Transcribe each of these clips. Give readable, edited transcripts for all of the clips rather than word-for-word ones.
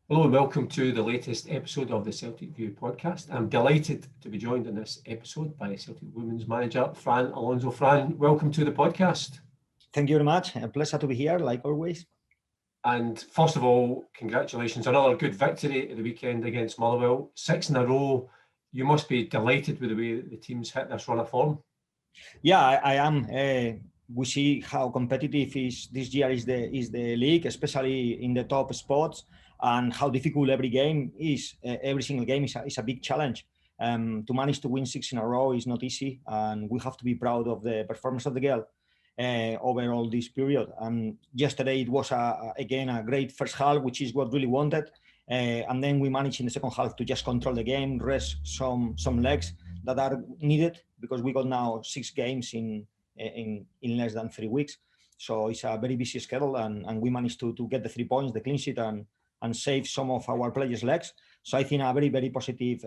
Hello and welcome to the latest episode of the Celtic View podcast. I'm delighted to be joined in this episode by Celtic Women's manager, Fran Alonso. Fran, welcome to the podcast. Thank you very much. A pleasure to be here, like always. And first of all, congratulations. Another good victory at the weekend against Motherwell. 6 in a row. You must be delighted with the way that the team's hit this run of form. Yeah, I am. We see how competitive this year is the league, especially in the top spots, and how difficult every game is. Every single game is a big challenge. To manage to win 6 in a row is not easy, and we have to be proud of the performance of the girl over all this period. Yesterday it was again a great first half, which is what really wanted, and then we managed in the second half to just control the game, rest some legs that are needed because we got now 6 games in less than 3 weeks. So it's a very busy schedule, and we managed to get the 3 points, the clean sheet, and save some of our players' legs. So I think a very, very positive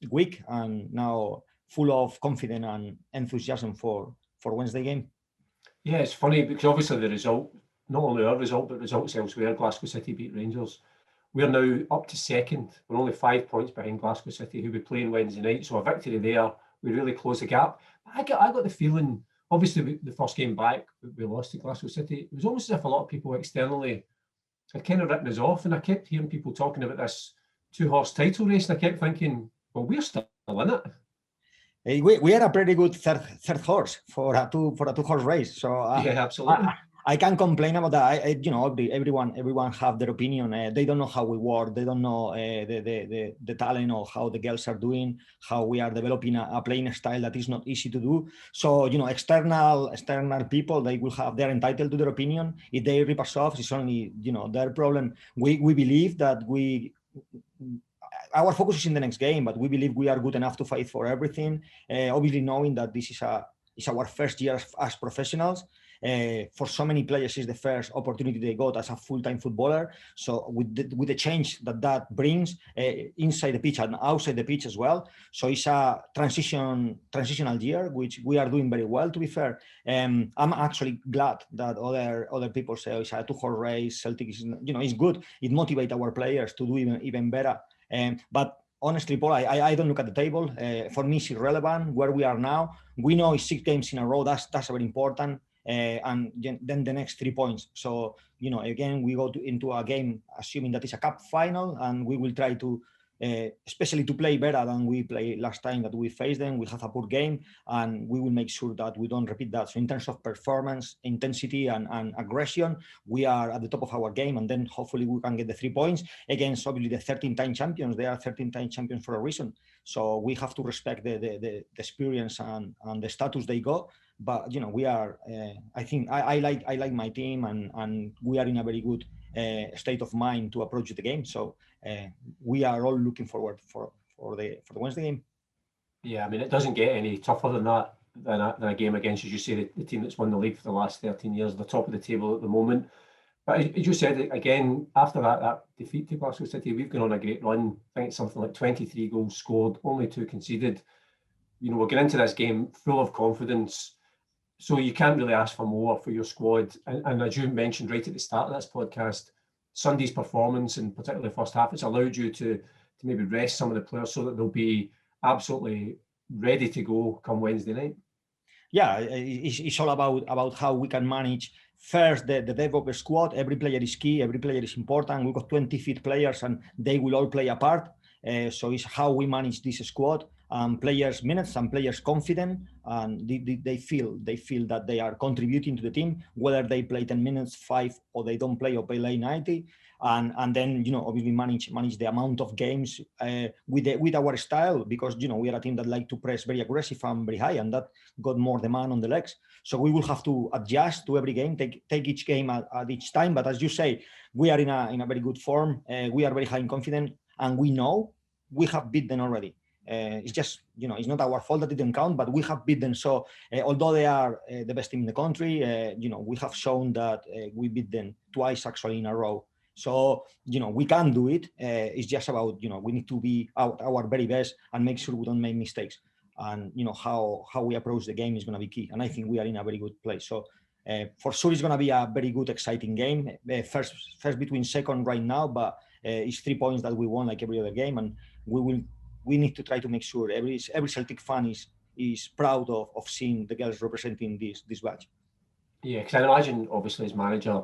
week, and now full of confidence and enthusiasm for Wednesday game. Yeah, it's funny because obviously the result, not only our result, but results elsewhere, Glasgow City beat Rangers. We're now up to second. We're only 5 points behind Glasgow City, who will be playing Wednesday night. So a victory there, we really close the gap. I got the feeling, obviously the first game back, we lost to Glasgow City. It was almost as if a lot of people externally had kind of written us off. And I kept hearing people talking about this 2-horse title race. And I kept thinking, well, we're still in it. We are a pretty good third horse for a 2-horse race. So yeah, absolutely. I can't complain about that. Everyone have their opinion. They don't know how we work. They don't know the talent or how the girls are doing, how we are developing a playing style that is not easy to do. So, external people, they're entitled to their opinion. If they rip us off, it's only, their problem. We believe that our focus is in the next game, but we believe we are good enough to fight for everything. Obviously knowing that this is our first year as professionals. For so many players, it's the first opportunity they got as a full-time footballer. So with the change that brings inside the pitch and outside the pitch as well. So it's a transitional year, which we are doing very well, to be fair. I'm actually glad that other people say it's a 2-horse race. Celtic is, it's good. It motivates our players to do even better. But honestly, Paul, I don't look at the table. For me, it's irrelevant where we are now. We know it's 6 games in a row. That's very important. And then the next 3 points. So, again, we go into a game assuming that it's a cup final, and we will try to, especially to play better than we played last time that we faced them. We have a poor game, and we will make sure that we don't repeat that. So in terms of performance, intensity, and aggression, we are at the top of our game, and then hopefully we can get the 3 points against obviously the 13-time champions. They are 13-time champions for a reason. So we have to respect the experience and the status they got. But we are. I think I like my team, and we are in a very good state of mind to approach the game. So we are all looking forward for the Wednesday game. Yeah, I mean, it doesn't get any tougher than that than a game against, as you say, the team that's won the league for the last 13 years, the top of the table at the moment. But as you said, again, after that defeat to Glasgow City, we've gone on a great run. I think it's something like 23 goals scored, only 2 conceded. We're getting into this game full of confidence. So you can't really ask for more for your squad. And as you mentioned right at the start of this podcast, Sunday's performance, and particularly the first half, it's allowed you to maybe rest some of the players so that they'll be absolutely ready to go come Wednesday night. Yeah, it's all about how we can manage first the depth of the squad. Every player is key. Every player is important. We've got 20 fit players, and they will all play a part. So it's how we manage this squad. Players minutes and players confident, and they feel that they are contributing to the team, whether they play 10 minutes, 5, or they don't play or play 90. And then obviously manage the amount of games with our style, because we are a team that like to press very aggressive and very high, and that got more demand on the legs. So we will have to adjust to every game, take each game at each time. But as you say, we are in a very good form. We are very high in confidence, and we know we have beat them already. It's just, it's not our fault that it didn't count, but we have beat them. So although they are the best team in the country, we have shown that we beat them twice actually in a row. So, we can do it. It's just about, we need to be our very best and make sure we don't make mistakes. And, how we approach the game is going to be key. And I think we are in a very good place. So for sure, it's going to be a very good, exciting game. First between second right now, but It's 3 points that we won like every other game, and we need to try to make sure every Celtic fan is proud of seeing the girls representing this badge. Yeah, because I imagine, obviously, as manager,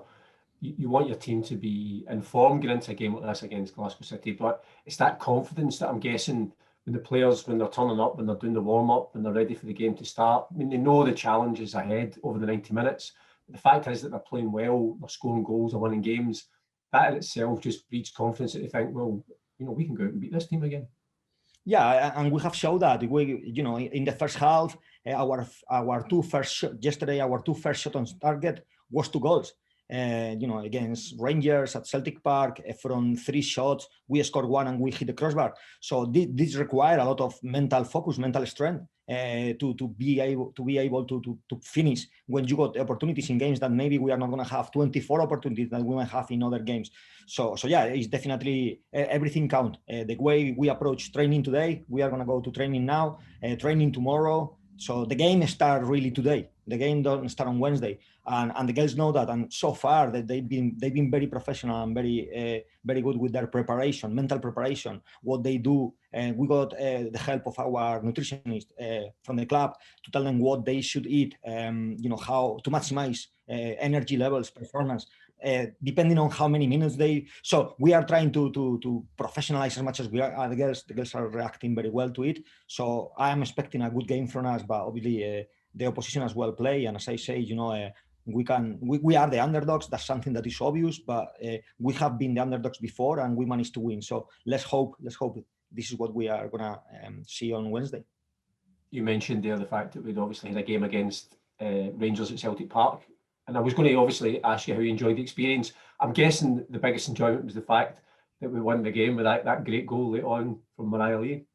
you want your team to be informed going into a game like this against Glasgow City, but it's that confidence that I'm guessing when the players, when they're turning up, when they're doing the warm-up, when they're ready for the game to start, I mean, they know the challenges ahead over the 90 minutes. But the fact is that they're playing well, they're scoring goals, they're winning games. That in itself just breeds confidence that they think, well, we can go out and beat this team again. Yeah, and we have shown that in the first half, our two first yesterday, our two first shots on target was 2 goals. Against Rangers at Celtic Park, from 3 shots, we scored 1 and we hit the crossbar. So this requires a lot of mental focus, mental strength to be able to finish when you got opportunities in games that maybe we are not going to have 24 opportunities that we might have in other games. So yeah, it's definitely everything count. The way we approach training today, we are going to go to training now, training tomorrow. So the game starts really today. The game doesn't start on Wednesday, and the girls know that. And so far, that they've been very professional and very good with their preparation, mental preparation. What they do, and we got the help of our nutritionist from the club to tell them what they should eat. How to maximize energy levels, performance. Depending on how many minutes so we are trying to professionalize as much as we are. The girls are reacting very well to it. So I am expecting a good game from us, but obviously the opposition as well play. And as I say, we are the underdogs. That's something that is obvious, but we have been the underdogs before and we managed to win. So let's hope this is what we are gonna see on Wednesday. You mentioned there the fact that we'd obviously had a game against Rangers at Celtic Park. And I was going to obviously ask you how you enjoyed the experience. I'm guessing the biggest enjoyment was the fact that we won the game with that great goal late on from Mariah Lee.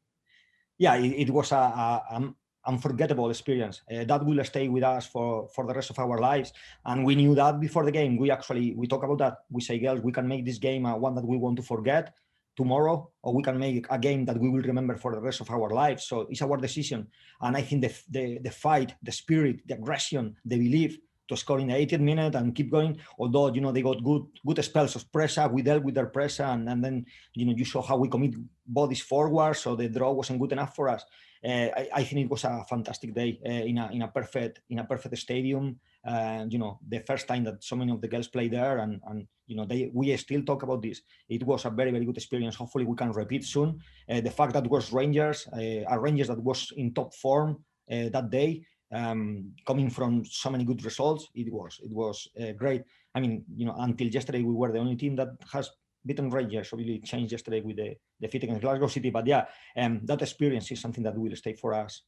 Yeah, it was an unforgettable experience. That will stay with us for the rest of our lives. And we knew that before the game. We talk about that. We say, girls, we can make this game one that we want to forget tomorrow, or we can make a game that we will remember for the rest of our lives. So it's our decision. And I think the fight, the spirit, the aggression, the belief to score in the 80th minute and keep going. Although, they got good spells of pressure. We dealt with their pressure, and then, you saw how we commit bodies forward. So the draw wasn't good enough for us. I think it was a fantastic day in a perfect stadium. The first time that so many of the girls play there, and we still talk about this. It was a very, very good experience. Hopefully we can repeat soon. The fact that it was Rangers, a Rangers that was in top form that day, coming from so many good results, it was great. I mean, until yesterday we were the only team that has beaten Rangers. So really changed yesterday with the defeat against Glasgow City. But yeah, that experience is something that will stay for us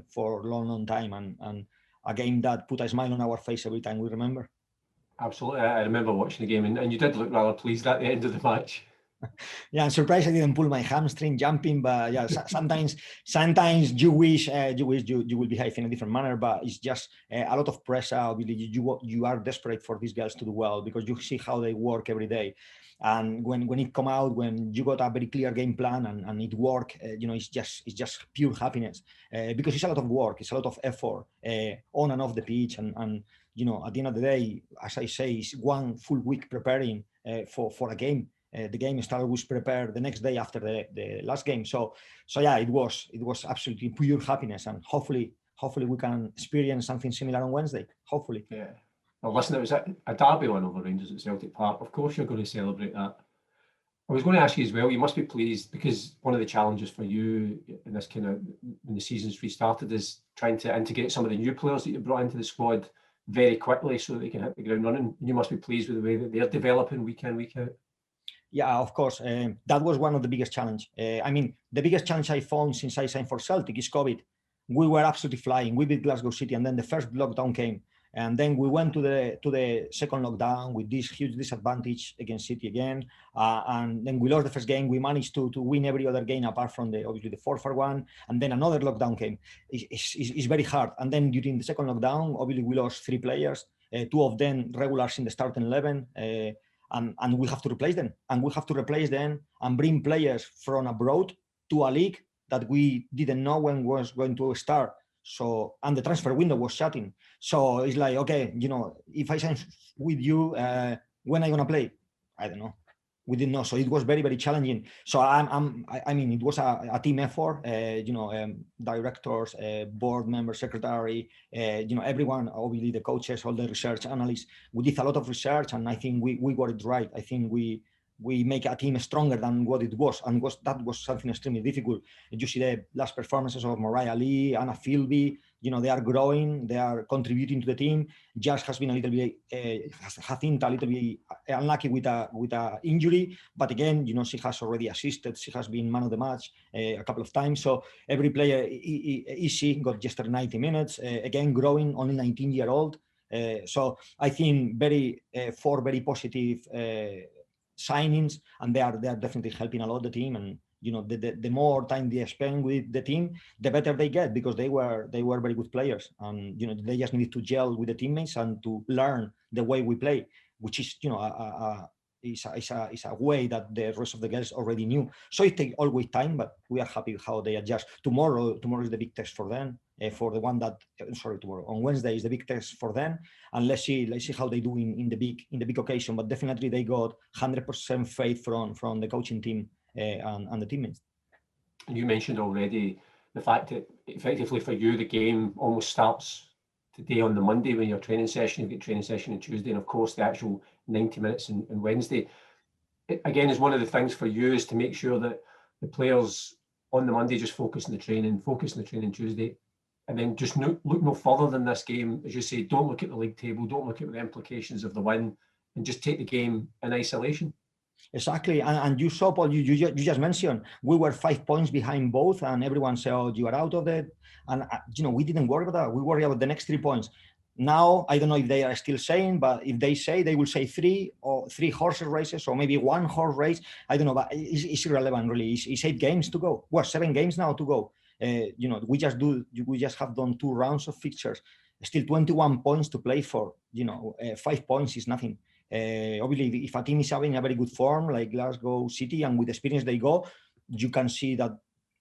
for a long time, and a game that put a smile on our face every time we remember. Absolutely. I remember watching the game, and you did look rather pleased at the end of the match. Yeah, I'm surprised I didn't pull my hamstring jumping, but yeah, sometimes you wish you will behave in a different manner, but it's just a lot of pressure. Obviously, you are desperate for these girls to do well because you see how they work every day, and when it come out, when you got a very clear game plan and it work, it's just pure happiness because it's a lot of work, it's a lot of effort on and off the pitch, and at the end of the day, as I say, it's 1 full week preparing for a game. The game started was prepared the next day after the last game. So yeah, it was absolutely pure happiness, and hopefully we can experience something similar on Wednesday. Hopefully. Yeah. Well, listen, it was a derby win over Rangers at Celtic Park. Of course, you're going to celebrate that. I was going to ask you as well. You must be pleased because one of the challenges for you in this kind of when the season's restarted is trying to integrate some of the new players that you brought into the squad very quickly so that they can hit the ground running. You must be pleased with the way that they're developing week in, week out. Yeah, of course. That was one of the biggest challenge. The biggest challenge I found since I signed for Celtic is COVID. We were absolutely flying. We beat Glasgow City, and then the first lockdown came, and then we went to the second lockdown with this huge disadvantage against City again, and then we lost the first game. We managed to win every other game apart from obviously the 4-4 one, and then another lockdown came. It's very hard. And then during the second lockdown, obviously we lost 3 players, 2 of them regulars in the starting 11. And we have to replace them. And we have to replace them and bring players from abroad to a league that we didn't know when was going to start. So, and the transfer window was shutting. So it's like, okay, if I sign with you, when are you going to play? I don't know. We didn't know, so it was very, very challenging. So I mean, it was a team effort. Directors, board members, secretary, everyone, obviously the coaches, all the research analysts. We did a lot of research, and I think we got it right. I think we make a team stronger than what it was, and that was something extremely difficult. You see the last performances of Mariah Lee, Anna Philby. They are growing, they are contributing to the team. Josh has been a little bit, a little bit unlucky with a injury, but again, she has already assisted. She has been man of the match a couple of times. So every player, Issy got just 90 minutes. Again, growing, only 19-year-old. So I think four very positive signings, and they are definitely helping a lot the team. And the more time they spend with the team, the better they get, because they were very good players, and they just needed to gel with the teammates and to learn the way we play, which is is a way that the rest of the girls already knew. So it takes always time, but we are happy how they adjust. Tomorrow is the big test for them. For the one that tomorrow on Wednesday is the big test for them, and let's see how they do in the big occasion. But definitely they got 100% faith from the coaching team and the teammates. You mentioned already the fact that effectively for you the game almost starts today on the Monday when your training session. You get training session on Tuesday, and of course the actual 90 minutes on Wednesday. It, again, is one of the things for you is to make sure that the players on the Monday just focus on the training Tuesday, and then just look no further than this game. As you say, don't look at the league table, don't look at the implications of the win, and just take the game in isolation. Exactly, and you saw, Paul, you just mentioned we were 5 points behind both, and everyone said, "Oh, you are out of it," and we didn't worry about that. We worry about the next 3 points. Now I don't know if they are still saying, but if they say, they will say 3 horse races, or maybe 1 horse race. I don't know, but it's irrelevant really. It's 8 games to go. Well, 7 games now to go. We just have done 2 rounds of fixtures. Still 21 points to play for. 5 points is nothing. Obviously, if a team is having a very good form like Glasgow City, and with experience they go, you can see that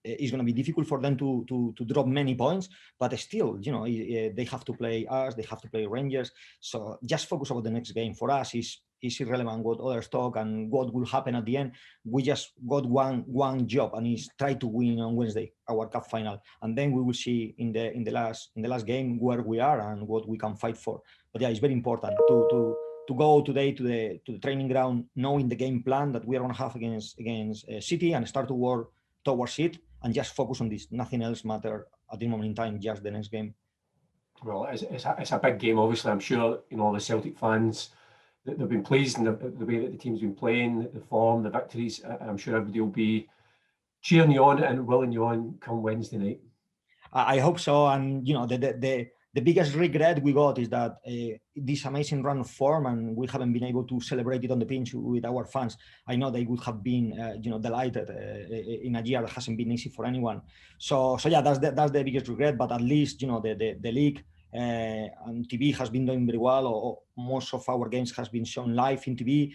it's going to be difficult for them to drop many points. But still, they have to play us, they have to play Rangers. So just focus on the next game. For us, is irrelevant what others talk and what will happen at the end. We just got one job, and is try to win on Wednesday our cup final, and then we will see in the last game where we are and what we can fight for. But yeah, it's very important to go today to the training ground, knowing the game plan that we are going to have against City, and start to work towards it, and just focus on this. Nothing else matter at the moment in time, just the next game. Well, it's a big game, obviously. I'm sure all the Celtic fans, they've been pleased in the way that the team's been playing, the form, the victories. I'm sure everybody will be cheering you on and willing you on come Wednesday night. I hope so. And the biggest regret we got is that this amazing run of form, and we haven't been able to celebrate it on the pitch with our fans. I know they would have been, delighted in a year that hasn't been easy for anyone. So yeah, that's the biggest regret. But at least the league and TV has been doing very well. Or most of our games has been shown live in TV.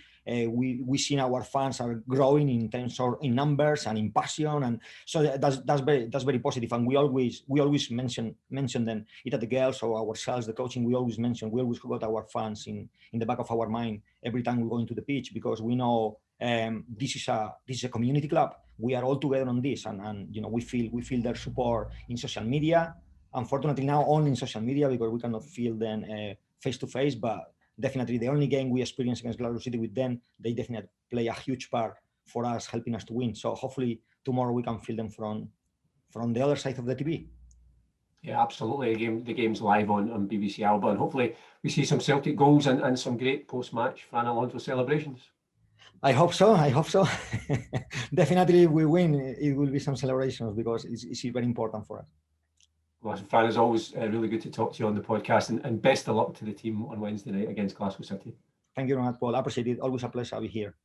We seen our fans are growing in terms of in numbers and in passion, and so that's very positive. And we always mention them, either the girls or ourselves, the coaching. We always got our fans in the back of our mind every time we go into the pitch, because we know this is a community club. We are all together on this, and we feel their support in social media. Unfortunately, now only in social media, because we cannot feel them face to face. But definitely, the only game we experienced against Glasgow City with them, they definitely play a huge part for us, helping us to win. So hopefully tomorrow we can feel them from the other side of the TV. Yeah, absolutely. The game's live on BBC Alba, and hopefully we see some Celtic goals and some great post-match Fran Alonso celebrations. I hope so. Definitely, if we win, it will be some celebrations, because it's very important for us. Well, Fran, it's always really good to talk to you on the podcast, and best of luck to the team on Wednesday night against Glasgow City. Thank you very much, Paul. I appreciate it. Always a pleasure to be here.